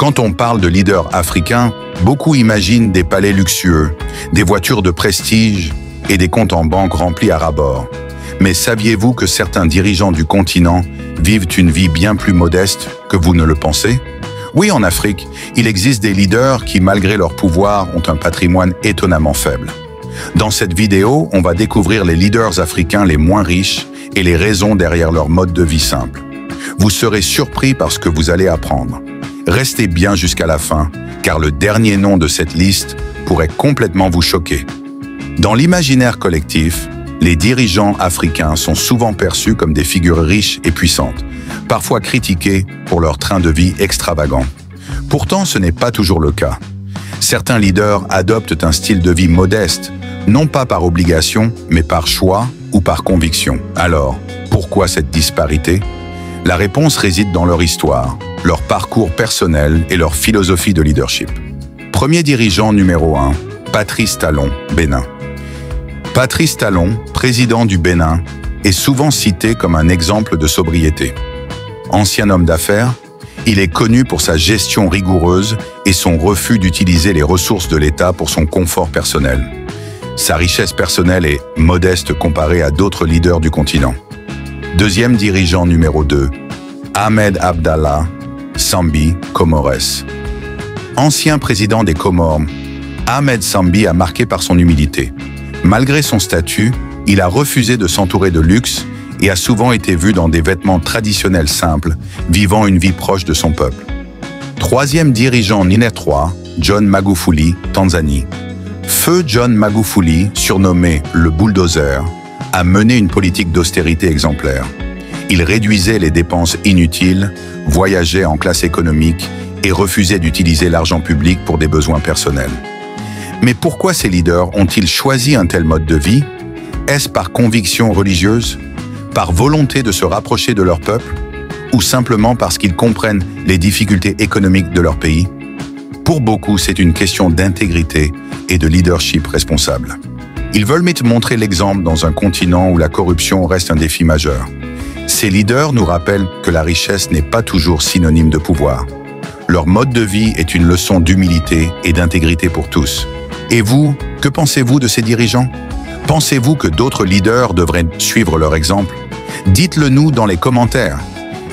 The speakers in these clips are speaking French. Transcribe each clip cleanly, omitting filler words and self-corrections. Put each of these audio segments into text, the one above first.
Quand on parle de leaders africains, beaucoup imaginent des palais luxueux, des voitures de prestige et des comptes en banque remplis à ras-bord. Mais saviez-vous que certains dirigeants du continent vivent une vie bien plus modeste que vous ne le pensez? Oui, en Afrique, il existe des leaders qui, malgré leur pouvoir, ont un patrimoine étonnamment faible. Dans cette vidéo, on va découvrir les leaders africains les moins riches et les raisons derrière leur mode de vie simple. Vous serez surpris par ce que vous allez apprendre. Restez bien jusqu'à la fin, car le dernier nom de cette liste pourrait complètement vous choquer. Dans l'imaginaire collectif, les dirigeants africains sont souvent perçus comme des figures riches et puissantes, parfois critiqués pour leur train de vie extravagant. Pourtant, ce n'est pas toujours le cas. Certains leaders adoptent un style de vie modeste, non pas par obligation, mais par choix ou par conviction. Alors, pourquoi cette disparité? La réponse réside dans leur histoire, leur parcours personnel et leur philosophie de leadership. Premier dirigeant numéro 1, Patrice Talon, Bénin. Patrice Talon, président du Bénin, est souvent cité comme un exemple de sobriété. Ancien homme d'affaires, il est connu pour sa gestion rigoureuse et son refus d'utiliser les ressources de l'État pour son confort personnel. Sa richesse personnelle est modeste comparée à d'autres leaders du continent. Deuxième dirigeant numéro 2, Ahmed Abdallah Sambi, Comores. Ancien président des Comores, Ahmed Sambi a marqué par son humilité. Malgré son statut, il a refusé de s'entourer de luxe et a souvent été vu dans des vêtements traditionnels simples, vivant une vie proche de son peuple. Troisième dirigeant numéro 3, John Magufuli, Tanzanie. Feu John Magufuli, surnommé le bulldozer, a mené une politique d'austérité exemplaire. Il réduisait les dépenses inutiles, voyageait en classe économique et refusait d'utiliser l'argent public pour des besoins personnels. Mais pourquoi ces leaders ont-ils choisi un tel mode de vie? Est-ce par conviction religieuse, par volonté de se rapprocher de leur peuple, ou simplement parce qu'ils comprennent les difficultés économiques de leur pays? Pour beaucoup, c'est une question d'intégrité et de leadership responsable. Ils veulent montrer l'exemple dans un continent où la corruption reste un défi majeur. Ces leaders nous rappellent que la richesse n'est pas toujours synonyme de pouvoir. Leur mode de vie est une leçon d'humilité et d'intégrité pour tous. Et vous, que pensez-vous de ces dirigeants? Pensez-vous que d'autres leaders devraient suivre leur exemple? Dites-le nous dans les commentaires.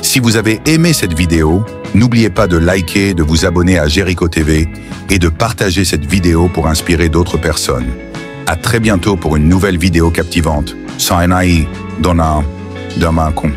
Si vous avez aimé cette vidéo, n'oubliez pas de liker, de vous abonner à Jericho TV et de partager cette vidéo pour inspirer d'autres personnes. À très bientôt pour une nouvelle vidéo captivante. Sainai Dona Damakon.